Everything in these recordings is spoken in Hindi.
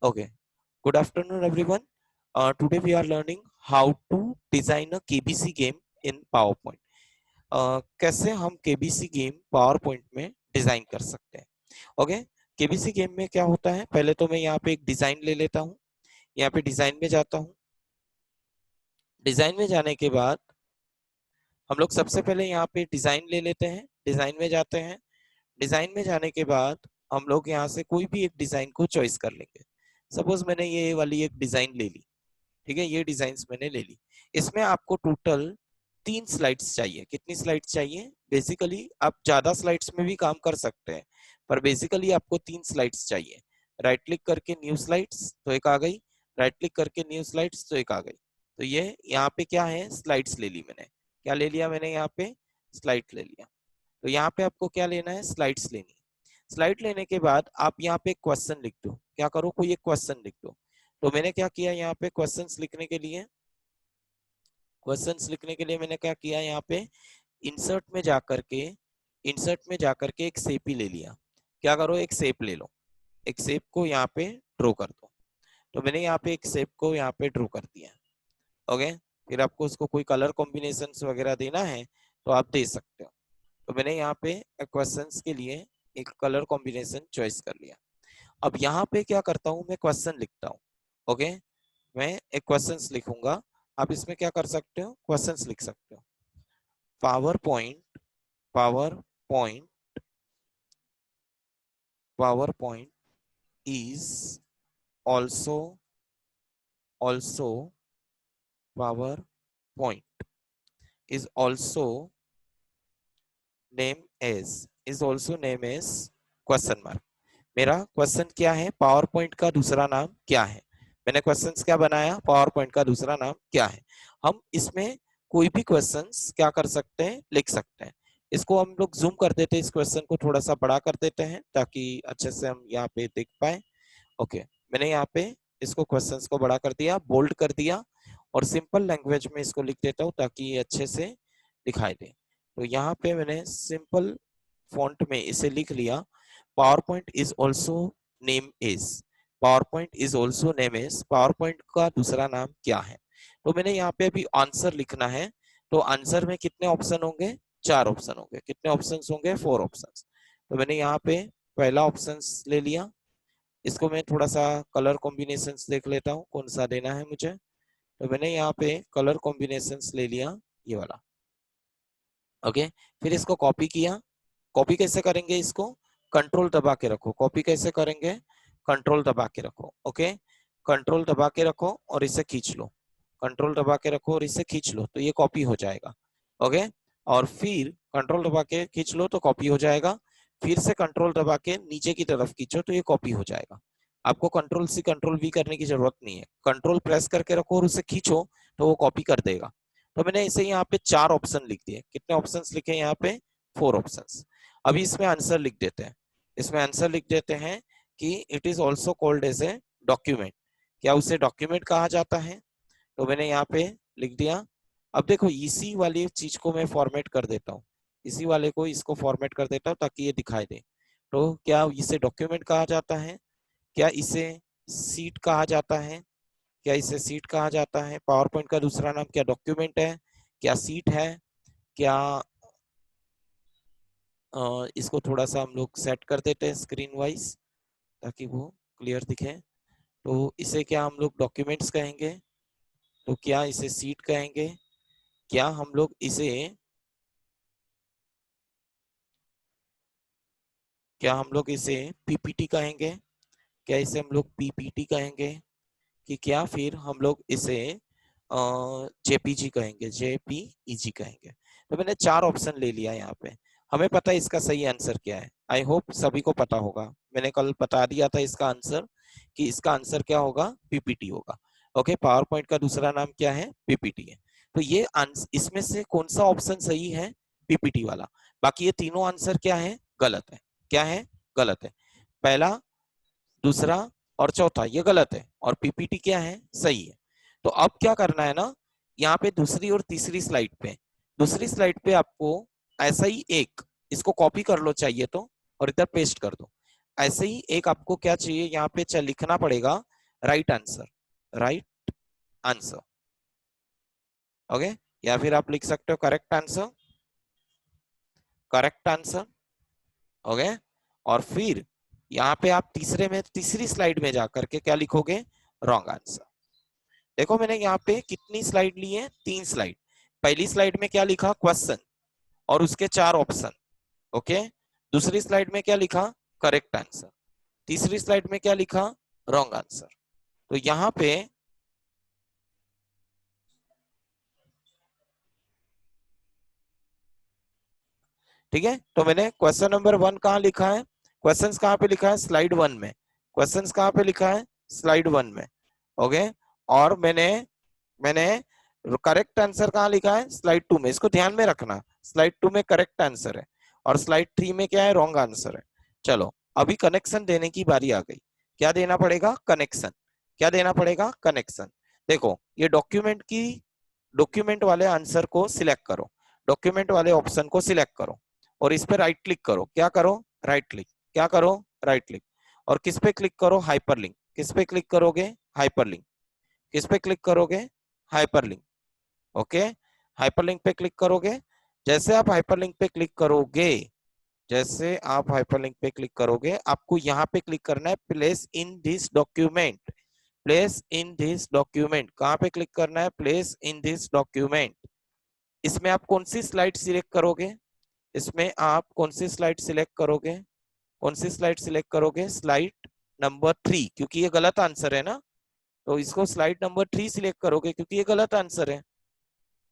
Okay. Good afternoon, everyone. Today we are learning how to design a KBC game in PowerPoint. कैसे हम KBC गेम PowerPoint में डिजाइन कर सकते हैं. ओके. KBC गेम में क्या होता है, पहले तो मैं यहाँ पे एक डिजाइन ले लेता हूँ. यहाँ पे डिजाइन में जाता हूँ. डिजाइन में जाने के बाद हम लोग सबसे पहले यहाँ पे डिजाइन ले लेते हैं. डिजाइन में जाते हैं. डिजाइन में जाने के बाद हम लोग यहाँ से कोई भी एक डिजाइन को चॉइस कर लेंगे. सपोज मैंने ये वाली एक डिजाइन ले ली. ठीक है, ये डिजाइन्स मैंने ले ली. इसमें आपको टोटल 3 स्लाइड्स चाहिए. कितनी स्लाइड्स चाहिए? बेसिकली आप ज्यादा स्लाइड्स में भी काम कर सकते हैं, पर बेसिकली आपको 3 स्लाइड्स चाहिए. राइट क्लिक करके न्यू स्लाइड्स तो एक आ गई. राइट क्लिक करके न्यू स्लाइड्स तो एक आ गई. तो ये यहाँ पे क्या है, स्लाइड्स ले ली मैंने. क्या ले लिया मैंने? यहाँ पे स्लाइड ले लिया. तो यहाँ पे आपको क्या लेना है? स्लाइड्स लेनी. स्लाइड लेने के बाद आप यहाँ पे क्वेश्चन लिख दो. क्या करो? कोई एक क्वेश्चन लिख दो. तो मैंने क्या किया, यहाँ पे क्वेश्चंस लिखने के लिए मैंने क्या किया, यहाँ पे इंसर्ट में जाकर के एक शेप ही ले लिया. क्या करो? एक शेप ले लो. एक शेप को यहाँ पे ड्रॉ कर दो. तो मैंने यहाँ पे एक शेप को यहाँ पे ड्रॉ कर दिया. ओके. फिर आपको उसको कोई कलर कॉम्बिनेशन वगैरह देना है तो आप दे सकते हो. तो मैंने यहाँ पे क्वेश्चंस के लिए एक कलर कॉम्बिनेशन चॉइस कर लिया. अब यहाँ पे क्या करता हूँ, मैं क्वेश्चन लिखता हूँ. ओके. मैं एक क्वेश्चंस लिखूंगा. आप इसमें क्या कर सकते हो? क्वेश्चंस लिख सकते हो. Power point is also power point is also name as question mark. मेरा क्वेश्चन क्या है? पावर पॉइंट का दूसरा नाम क्या है? मैंने क्वेश्चंस क्या बनाया? पावर पॉइंट का दूसरा नाम क्या है? हम इसमें कोई भी क्वेश्चंस क्या कर सकते हैं? लिख सकते हैं. इसको हम लोग जूम कर देते हैं. इस क्वेश्चन को थोड़ा सा बड़ा कर देते हैं ताकि अच्छे से हम यहाँ पे देख पाए. ओके. मैंने यहाँ पे इसको क्वेश्चंस को बड़ा कर दिया, बोल्ड कर दिया, और सिंपल लैंग्वेज में इसको लिख देता हूँ ताकि ये अच्छे से दिखाई दे. तो यहाँ पे मैंने सिंपल फॉन्ट में इसे लिख लिया. PowerPoint is also name is PowerPoint का दूसरा नाम क्या है? तो मैंने यहाँ पे अभी आंसर लिखना है. तो आंसर में कितने ऑप्शन होंगे? 4 ऑप्शन होंगे. कितने ऑप्शंस होंगे? 4 ऑप्शंस. तो मैंने यहाँ पे पहला ऑप्शंस ले लिया. इसको मैं थोड़ा सा कलर कॉम्बिनेशंस देख लेता हूँ कौन सा देना है मुझे. तो मैंने यहाँ पे कलर कॉम्बिनेशंस ले लिया, ये वाला. ओके. फिर इसको कॉपी किया. कॉपी कैसे करेंगे? इसको कंट्रोल दबा के रखो. कॉपी कैसे करेंगे? कंट्रोल दबा के रखो. ओके. कंट्रोल दबा के रखो और इसे खींच लो. कंट्रोल दबा के रखो और इसे खींच लो तो ये कॉपी हो जाएगा. ओके. और फिर कंट्रोल दबा के खींच लो तो कॉपी हो जाएगा. फिर से कंट्रोल दबा के नीचे की तरफ खींचो तो ये कॉपी हो जाएगा. आपको कंट्रोल सी कंट्रोल वी करने की जरूरत नहीं है. कंट्रोल प्रेस करके रखो और उसे खींचो तो वो कॉपी कर देगा. तो मैंने इसे यहाँ पे 4 ऑप्शन लिख दिए. कितने ऑप्शंस लिखे यहाँ पे? 4 ऑप्शंस. अभी इसमें आंसर लिख देते हैं. इसमें आंसर लिख देते हैं कि it is also called as a document. क्या उसे डॉक्यूमेंट कहा जाता है? तो मैंने यहाँ पे लिख दिया. अब देखो इसी वाली चीज को मैं फॉर्मेट कर देता हूँ. इसी वाले को इसको फॉर्मेट कर देता हूँ ताकि ये दिखाई दे. तो क्या इसे डॉक्यूमेंट कहा जाता है? क्या इसे सीट कहा जाता है? क्या इसे सीट कहा जाता है? पावर पॉइंट का दूसरा नाम क्या डॉक्यूमेंट है? क्या सीट है? क्या इसको थोड़ा सा हम लोग सेट कर देते हैं स्क्रीन वाइज ताकि वो क्लियर दिखे. तो इसे क्या हम लोग डॉक्यूमेंट्स कहेंगे? तो क्या इसे सीट कहेंगे? क्या हम लोग इसे पीपीटी कहेंगे? क्या इसे हम लोग पीपीटी कहेंगे? कि क्या फिर हम लोग इसे जेपीजी कहेंगे, जेपीईजी कहेंगे? तो मैंने 4 ऑप्शन ले लिया यहाँ पे. हमें पता है इसका सही आंसर क्या है. आई होप सभी को पता होगा. मैंने कल बता दिया था इसका आंसर कि इसका आंसर क्या होगा? पीपीटी होगा. ओके. पावर पॉइंट का दूसरा नाम क्या है? पीपीटी है. तो ये इसमें से कौन सा ऑप्शन सही है? पीपीटी वाला. बाकी ये तीनों आंसर क्या है? गलत है. क्या है? गलत है. पहला, दूसरा और चौथा ये गलत है और पीपीटी क्या है? सही है. तो अब क्या करना है ना, यहाँ पे दूसरी और तीसरी स्लाइड पे आपको ऐसा ही एक इसको कॉपी कर लो चाहिए तो, और इधर पेस्ट कर दो. ऐसे ही एक आपको क्या चाहिए यहाँ पे लिखना पड़ेगा right answer, right answer. Okay, या फिर आप लिख सकते हो correct answer, correct answer. Okay, और फिर यहाँ पे आप तीसरी स्लाइड में जाकर के क्या लिखोगे, रॉन्ग आंसर। देखो मैंने यहाँ पे कितनी स्लाइड ली है, 3 स्लाइड। पहली स्लाइड में क्या लिखा, क्वेश्चन और उसके 4 ऑप्शन। ओके, दूसरी स्लाइड में क्या लिखा, करेक्ट आंसर। तीसरी स्लाइड में क्या लिखा, रॉन्ग आंसर। तो यहाँ पे ठीक है, तो मैंने क्वेश्चन नंबर 1 कहाँ लिखा है, क्वेश्चंस कहाँ पे लिखा है, स्लाइड 1 में। क्वेश्चंस कहाँ पे लिखा है, स्लाइड 1 में। ओके, और मैंने मैंने करेक्ट आंसर कहाँ लिखा है, स्लाइड 2 में। इसको ध्यान में रखना, स्लाइड 2 में करेक्ट आंसर है और स्लाइड 3 में क्या है, रॉन्ग आंसर है। चलो अभी कनेक्शन देने की बारी आ गई। क्या देना पड़ेगा, कनेक्शन। क्या देना पड़ेगा, कनेक्शन। देखो ये डॉक्यूमेंट वाले आंसर को सिलेक्ट करो, डॉक्यूमेंट वाले ऑप्शन को सिलेक्ट करो और इस पे राइट क्लिक करो। क्या करो, राइट क्लिक। क्या करो, राइट क्लिक। और किस पे क्लिक करो, हाइपरलिंक। किस पे क्लिक करोगे, हाइपरलिंक। किस पे क्लिक करोगे, हाइपरलिंक। ओके, हाइपरलिंक पे क्लिक करोगे। जैसे आप हाइपरलिंक पे क्लिक करोगे, जैसे आप हाइपरलिंक पे क्लिक करोगे, आपको यहाँ पे क्लिक करना है, place in this document. Place in this document, कहाँ पे क्लिक करना है, प्लेस इन दिस डॉक्यूमेंट। इसमें आप कौन सी स्लाइड सिलेक्ट करोगे, इसमें आप कौन सी स्लाइड सिलेक्ट करोगे, कौन सी स्लाइड सिलेक्ट करोगे, स्लाइड नंबर 3, क्योंकि ये गलत आंसर है ना, तो इसको स्लाइड नंबर 3 सिलेक्ट करोगे क्योंकि ये गलत आंसर है।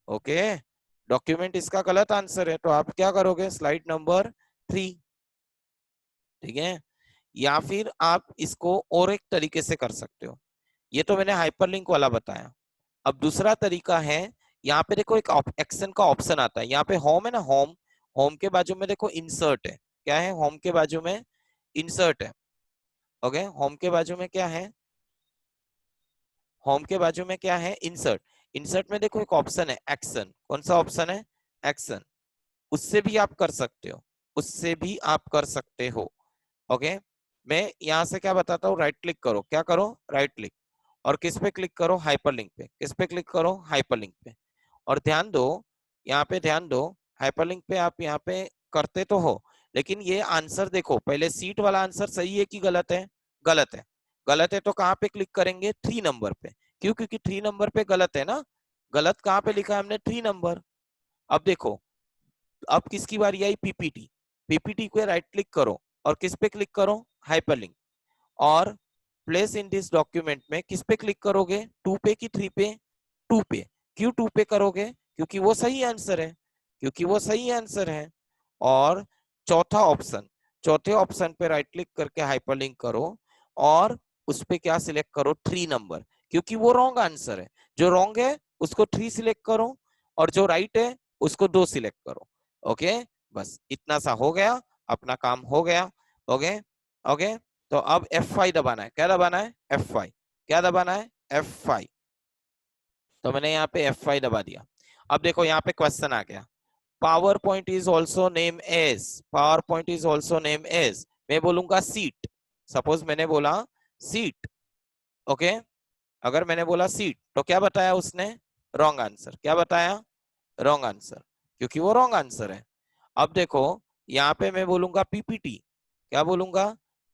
ओके, डॉक्यूमेंट इसका गलत आंसर है, तो आप क्या करोगे, स्लाइड नंबर 3। ठीक है, या फिर आप इसको और एक तरीके से कर सकते हो। ये तो मैंने हाइपरलिंक वाला बताया। अब दूसरा तरीका है, यहाँ पे देखो एक एक्शन का ऑप्शन आता है, यहाँ पे होम है ना, होम। होम के बाजू में देखो इंसर्ट है। क्या है, होम के बाजू में इंसर्ट है। ओके, होम के बाजू में क्या है, होम के बाजू में क्या है, इंसर्ट। इंसर्ट में देखो एक ऑप्शन है एक्शन। कौन सा ऑप्शन है, एक्शन। उससे भी आप कर सकते हो, उससे भी आप कर सकते हो। ओके, मैं यहाँ से क्या बताता हूँ, राइट क्लिक करो। क्या करो, राइट क्लिक। और किस पे क्लिक करो, हाइपरलिंक पे। किस पे क्लिक करो, हाइपरलिंक पे। और ध्यान दो, यहाँ पे ध्यान दो, हाइपरलिंक पे आप यहाँ पे करते तो हो, लेकिन ये आंसर देखो, पहले सीट वाला आंसर सही है कि गलत है, गलत है। गलत है तो कहाँ पे क्लिक करेंगे, 3 नंबर पे। क्यों, क्योंकि 3 नंबर पे गलत है ना, गलत कहाँ पे लिखा है हमने, 3 नंबर। अब देखो, अब किसकी बारी आई, पीपीटी। पीपीटी पे राइट क्लिक करो और किस पे क्लिक करो, हाइपरलिंक। और प्लेस इन दिस डॉक्यूमेंट में किस पे क्लिक करोगे, 2 पे कि 3 पे, 2 पे। क्यों 2 पे करोगे, क्योंकि वो सही आंसर है, क्योंकि वो सही आंसर है। और चौथा ऑप्शन, चौथे ऑप्शन पे राइट क्लिक करके हाइपरलिंक करो और उस पे क्या सिलेक्ट करो, 3 नंबर, क्योंकि वो रॉन्ग आंसर है। जो रॉन्ग है उसको 3 सिलेक्ट करो और जो राइट है उसको 2 सिलेक्ट करो। ओके, बस इतना सा हो गया, अपना काम हो गया। ओके, ओके, तो अब F5 दबाना है। क्या दबाना है, F5। क्या दबाना है, F5। तो मैंने यहाँ पे F5 दबा दिया। अब देखो यहाँ पे क्वेश्चन आ गया, power point is also name as, power point is also name as. मैं बोलूंगा सीट, सपोज मैंने बोला सीट। ओके, अगर मैंने बोला सीट तो क्या बताया उसने, रॉन्ग आंसर। क्या बताया, रॉन्ग आंसर, क्योंकि वो रॉन्ग आंसर है। अब देखो यहाँ पे मैं बोलूंगा पीपीटी। क्या बोलूंगा,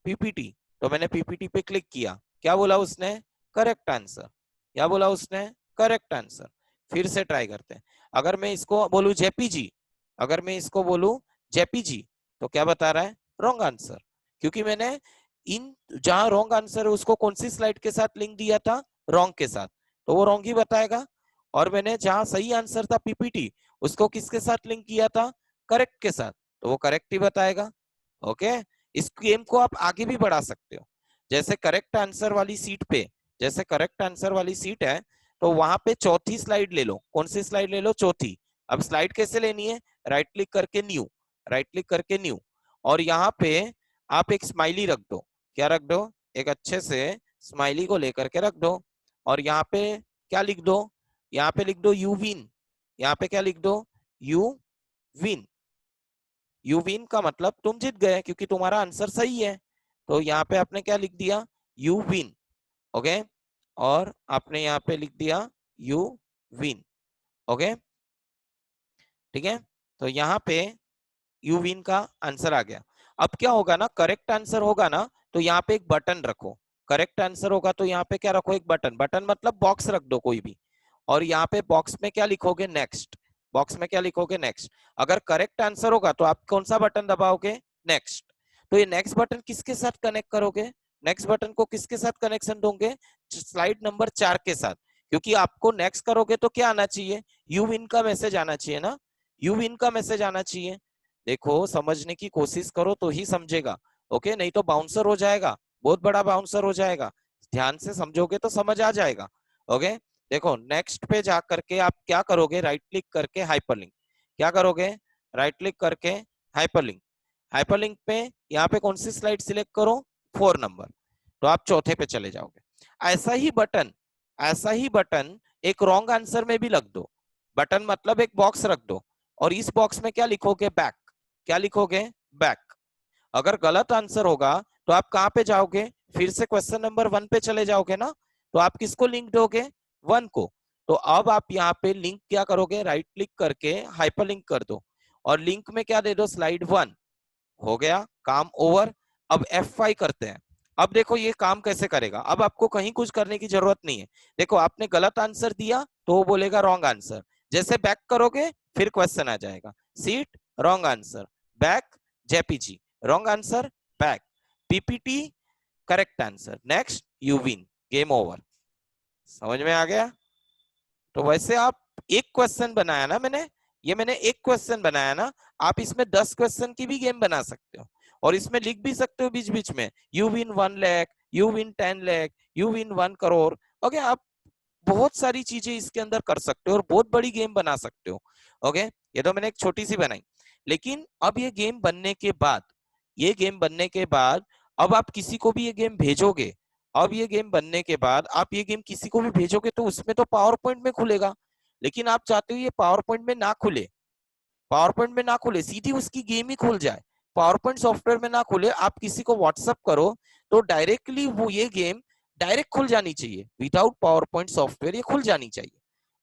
पीपीटी। तो मैंने पीपीटी पे क्लिक किया, क्या बोला उसने, करेक्ट आंसर। क्या बोला उसने, करेक्ट आंसर। फिर से ट्राई करते हैं। अगर मैं इसको बोलूं जेपीजी, अगर मैं इसको बोलूं जेपीजी, तो क्या बता रहा है, रॉन्ग आंसर। क्योंकि मैंने इन जहां रॉन्ग आंसर है उसको कौन सी स्लाइड के साथ लिंक दिया था, रॉन्ग के साथ, तो वो रॉन्ग ही बताएगा। और मैंने जहां सही आंसर था पीपीटी, उसको किसके साथ लिंक किया था, करेक्ट के साथ, तो वो करेक्ट ही बताएगा। ओके, इस गेम को आप आगे भी बढ़ा सकते हो। जैसे करेक्ट आंसर वाली सीट पे, जैसे करेक्ट आंसर वाली सीट है, तो वहां पे चौथी स्लाइड ले लो। कौन सी स्लाइड ले लो, चौथी। अब स्लाइड कैसे लेनी है, राइट क्लिक करके न्यू, राइट क्लिक करके न्यू। और यहाँ पे आप एक स्माइली रख दो। क्या रख दो, एक अच्छे से स्माइली को लेकर के रख दो। और यहाँ पे क्या लिख दो, यहाँ पे लिख दो यू विन। यहाँ पे क्या लिख दो, यू विन। यू विन का मतलब तुम जीत गए, क्योंकि तुम्हारा आंसर सही है। तो यहाँ पे आपने क्या लिख दिया, यू विन। ओके, और आपने यहाँ पे लिख दिया यू विन। ओके, ठीक है, तो यहाँ पे यू विन का आंसर आ गया। अब क्या होगा ना, करेक्ट आंसर होगा ना तो यहाँ पे एक बटन रखो। करेक्ट आंसर होगा तो यहाँ पे क्या रखो, एक बटन। बटन मतलब बॉक्स रख दो कोई भी, और यहाँ पे बॉक्स में क्या लिखोगे, नेक्स्ट। बॉक्स में क्या लिखोगे, नेक्स्ट। अगर करेक्ट आंसर होगा तो आप कौन सा बटन दबाओगे, नेक्स्ट। तो ये नेक्स्ट बटन किसके साथ कनेक्ट करोगे, नेक्स्ट बटन को किसके साथ कनेक्शन दोगे, स्लाइड नंबर 4 के साथ। क्योंकि आपको नेक्स्ट करोगे तो क्या आना चाहिए, यू विन का मैसेज आना चाहिए ना, यू विन का मैसेज आना चाहिए। देखो समझने की कोशिश करो तो ही समझेगा, ओके, नहीं तो बाउंसर हो जाएगा, बहुत बड़ा बाउंसर हो जाएगा। ध्यान से समझोगे तो समझ आ जाएगा। ओके, देखो नेक्स्ट पे जा करके आप क्या करोगे, राइट क्लिक करके हाइपरलिंक। क्या करोगे, राइट क्लिक करके हाइपरलिंक। हाइपरलिंक पे यहाँ पे कौन सी स्लाइड सिलेक्ट करो, 4 नंबर, तो आप चौथे पे चले जाओगे। ऐसा ही बटन, ऐसा ही बटन एक रॉन्ग आंसर में भी लग दो। बटन मतलब एक बॉक्स रख दो, और इस बॉक्स में क्या लिखोगे, बैक। क्या लिखोगे, बैक। अगर गलत आंसर होगा तो आप कहां पे जाओगे, फिर से क्वेश्चन नंबर 1 पे चले जाओगे ना, तो आप किसको लिंक दोगे, 1 को। तो अब आप यहाँ पे लिंक क्या करोगे, राइट क्लिक करके हाइपर लिंक कर दो, और लिंक में क्या दे दो, स्लाइड 1। हो गया काम ओवर। अब F5 करते हैं। अब देखो ये काम कैसे करेगा, अब आपको कहीं कुछ करने की जरूरत नहीं है। देखो आपने गलत आंसर दिया तो वो बोलेगा रॉन्ग आंसर, जैसे बैक करोगे फिर क्वेश्चन आ जाएगा, seat wrong answer, back JPG wrong answer, back PPT correct answer, next you win, game over. समझ में आ गया। तो वैसे आप एक क्वेश्चन बनाया ना मैंने, ये मैंने एक क्वेश्चन बनाया ना, आप इसमें 10 क्वेश्चन की भी गेम बना सकते हो, और इसमें लिख भी सकते हो बीच बीच में, you win 1 lakh, you win 10 lakh, you win 1 crore. Okay, आप बहुत सारी चीजें इसके अंदर कर सकते हो और बहुत बड़ी गेम बना सकते हो। ओके, ये तो मैंने एक छोटी सी बनाई, लेकिन अब ये गेम बनने के बाद, ये गेम बनने के बाद अब आप किसी को भी ये गेम भेजोगे, अब ये गेम बनने के बाद आप ये गेम किसी को भी भेजोगे तो उसमें तो पावर पॉइंट में खुलेगा, लेकिन आप चाहते हो ये पावर पॉइंट में ना खुले, पावर पॉइंट में ना खुले, सीधी उसकी गेम ही खुल जाए। पावर पॉइंट सॉफ्टवेयर में ना खुले, आप किसी को व्हाट्सअप करो तो डायरेक्टली वो ये गेम डायरेक्ट खुल जानी चाहिए, विदाउट पावर पॉइंट सॉफ्टवेयर ये खुल जानी चाहिए।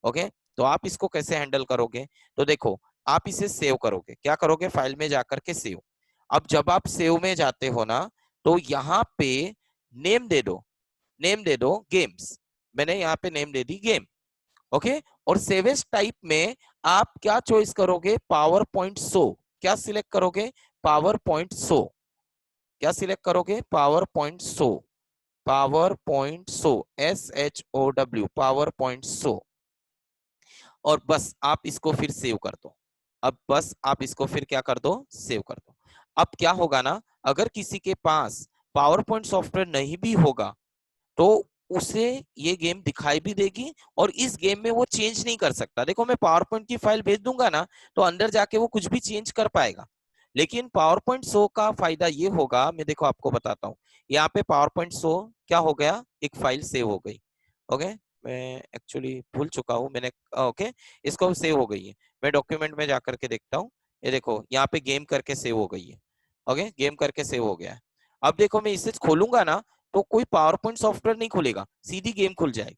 ओके, तो आप इसको कैसे हैंडल करोगे, तो देखो आप इसे सेव करोगे, क्या करोगे, फाइल में जाकर के सेव। अब जब आप सेव में जाते हो ना, तो यहाँ पे नेम दे दो, नेम दे दो गेम्स। मैंने यहाँ पे नेम दे दी गेम। ओके, और सेव एज टाइप में आप क्या चॉइस करोगे, पावर पॉइंट शो। क्या सिलेक्ट करोगे, पावर पॉइंट शो। क्या सिलेक्ट करोगे, power point show, power point show, SHOW, power point show. और बस आप इसको फिर सेव कर दो। अब बस आप इसको फिर क्या कर दो, सेव कर दो। अब क्या होगा ना, अगर किसी के पास पावर पॉइंट सॉफ्टवेयर नहीं भी होगा तो उसे ये गेम दिखाई भी देगी, और इस गेम में वो चेंज नहीं कर सकता। देखो मैं पावर पॉइंट की फाइल भेज दूंगा ना, तो अंदर जाके वो कुछ भी चेंज कर पाएगा, लेकिन पावर पॉइंट शो का फायदा ये होगा, मैं देखो आपको बताता हूँ। यहाँ पे पावर पॉइंट शो क्या हो गया, एक फाइल सेव हो गई। ओके, मैं एक्चुअली भूल चुका हूँ मैंने। ओके, इसको सेव हो गई है, मैं डॉक्यूमेंट में जाकर के देखता हूँ। ये देखो यहाँ पे गेम करके सेव हो गई है। ओके, गेम करके सेव हो गया है। अब देखो मैं इसे खोलूंगा ना, तो कोई पावर पॉइंट सॉफ्टवेयर नहीं खुलेगा, सीधी गेम खुल जाएगी।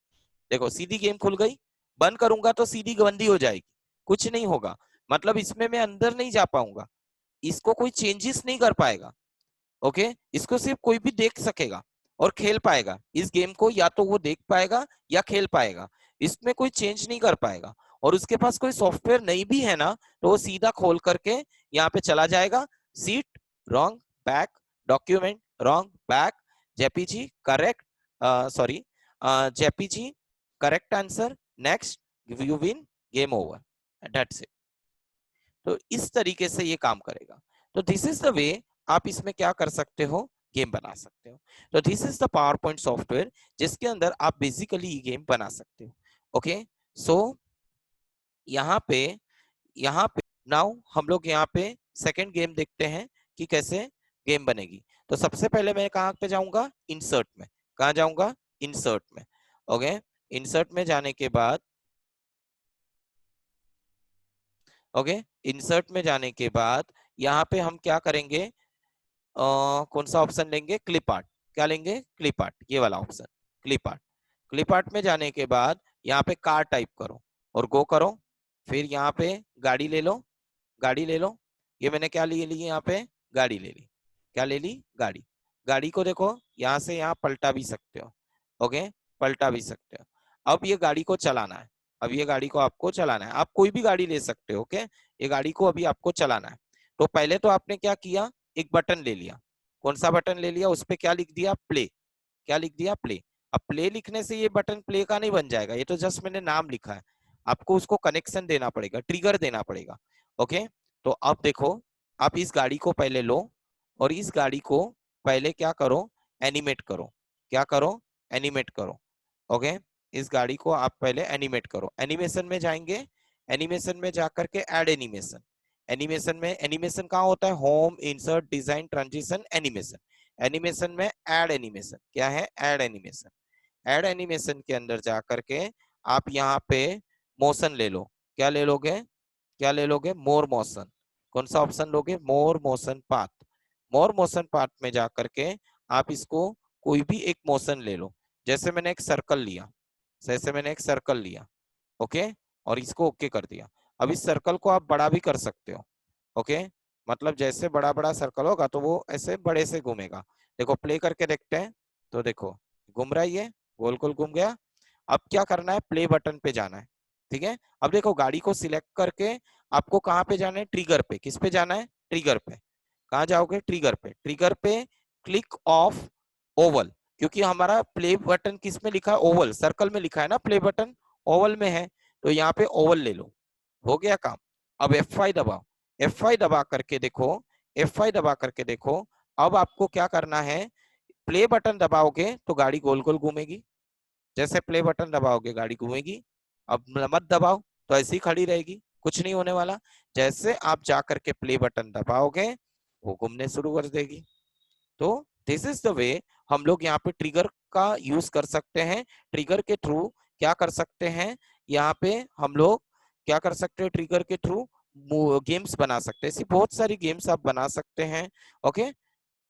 देखो सीधी गेम खुल गई, बंद करूंगा तो सीधी बंदी हो जाएगी, कुछ नहीं होगा, मतलब इसमें मैं अंदर नहीं जा पाऊंगा, इसको कोई चेंजेस नहीं कर पाएगा। ओके, इसको सिर्फ कोई भी देख सकेगा और खेल पाएगा, इस गेम को या तो वो देख पाएगा या खेल पाएगा, इसमें कोई चेंज नहीं कर पाएगा। और उसके पास कोई सॉफ्टवेयर नहीं भी है ना, तो वो सीधा खोल करके यहाँ पे चला जाएगा, seat wrong, back document wrong, back JPG correct, sorry JPG correct answer, next you win, game over, that's it. तो इस तरीके से ये काम करेगा। तो दिस इज द वे आप इसमें क्या कर सकते हो, गेम बना सकते हो। तो this is the power point software जिसके अंदर आप बेसिकली ये गेम बना सकते हो। ओके, सो यहाँ पे नाउ हम लोग यहाँ पे सेकेंड गेम देखते हैं कि कैसे गेम बनेगी। तो सबसे पहले मैं कहाँ पे जाऊंगा, इंसर्ट में। कहाँ जाऊंगा, इंसर्ट में। ओके, इंसर्ट में जाने के बाद, ओके, इंसर्ट में जाने के बाद यहाँ पे हम क्या करेंगे, कौन सा ऑप्शन लेंगे, क्लिप आर्ट। क्या लेंगे, क्लिप आर्ट, ये वाला option, clip art. Clip art में जाने के बाद यहाँ पे कार टाइप करो और गो करो। फिर यहाँ पे गाड़ी ले लो, गाड़ी ले लो। ये मैंने क्या लिए ली यहाँ पे, गाड़ी ले ली। क्या ले ली, गाड़ी। गाड़ी को देखो यहाँ से यहाँ पलटा भी सकते हो, ओके, पलटा भी सकते हो। अब ये गाड़ी को चलाना है, अब ये गाड़ी को आपको चलाना है। आप कोई भी गाड़ी ले सकते हो, ओके। ये गाड़ी को अभी आपको चलाना है। तो पहले तो आपने क्या किया, एक बटन ले लिया। कौन सा बटन ले लिया, उस पर क्या लिख दिया, प्ले। क्या लिख दिया, प्ले। अब प्ले लिखने से ये बटन प्ले का नहीं बन जाएगा, ये तो जस्ट मैंने नाम लिखा है। आपको उसको कनेक्शन देना पड़ेगा, ट्रिगर देना पड़ेगा, ओके। तो अब देखो, आप इस गाड़ी को पहले लो और इस गाड़ी को पहले क्या करो, एनिमेट करो। क्या करो, एनिमेट करो, ओके। इस गाड़ी को आप पहले एनिमेट करो। एनिमेशन में जाएंगे, एनिमेशन में जाकर के ऐड एनिमेशन। एनिमेशन में, एनिमेशन कहाँ होता है, home, insert, design, transition, animation. Animation में ऐड एनिमेशन, क्या है, ऐड एनिमेशन। ऐड एनिमेशन के अंदर जाकर के आप यहाँ पे मोशन ले लो। क्या ले लोगे, क्या ले लोगे, मोर मोशन। कौन सा ऑप्शन लोगे, मोर मोशन पाथ। मोर मोशन पाथ में जाकर के आप इसको कोई भी एक मोशन ले लो। जैसे मैंने एक सर्कल लिया, जैसे मैंने एक सर्कल लिया, ओके, और इसको ओके कर दिया। अब इस सर्कल को आप बड़ा भी कर सकते हो, ओके। मतलब जैसे बड़ा बड़ा सर्कल होगा तो वो ऐसे बड़े से घूमेगा। देखो प्ले करके देखते हैं, तो देखो घूम रहा है, ये गोल गोल घूम गया। अब क्या करना है, प्ले बटन पे जाना है, ठीक है। अब देखो गाड़ी को सिलेक्ट करके आपको कहाँ पे जाना है, ट्रिगर पे। किस पे जाना है, ट्रिगर पे। कहाँ जाओगे, ट्रिगर पे। ट्रिगर पे क्लिक ऑफ ओवल, क्योंकि हमारा प्ले बटन किस में लिखा है, ओवल, सर्कल में लिखा है ना प्ले बटन, ओवल में है। तो यहाँ पे ओवल ले लो, हो गया काम। अब F5 दबाओ, F5 दबा करके देखो, F5 दबा करके देखो। अब आपको क्या करना है, प्ले बटन दबाओगे तो गाड़ी गोल गोल घूमेगी। जैसे प्ले बटन दबाओगे गाड़ी घूमेगी। अब मत दबाओ तो ऐसी खड़ी रहेगी, कुछ नहीं होने वाला। जैसे आप जा करके प्ले बटन दबाओगे वो घूमने शुरू कर देगी। तो दिस इज द वे हम लोग यहाँ पे ट्रिगर का यूज कर सकते हैं। ट्रिगर के थ्रू क्या कर सकते हैं, यहाँ पे हम लोग क्या कर सकते हैं, ट्रिगर के थ्रू गेम्स बना सकते हैं। ऐसी बहुत सारी गेम्स आप बना सकते हैं, ओके।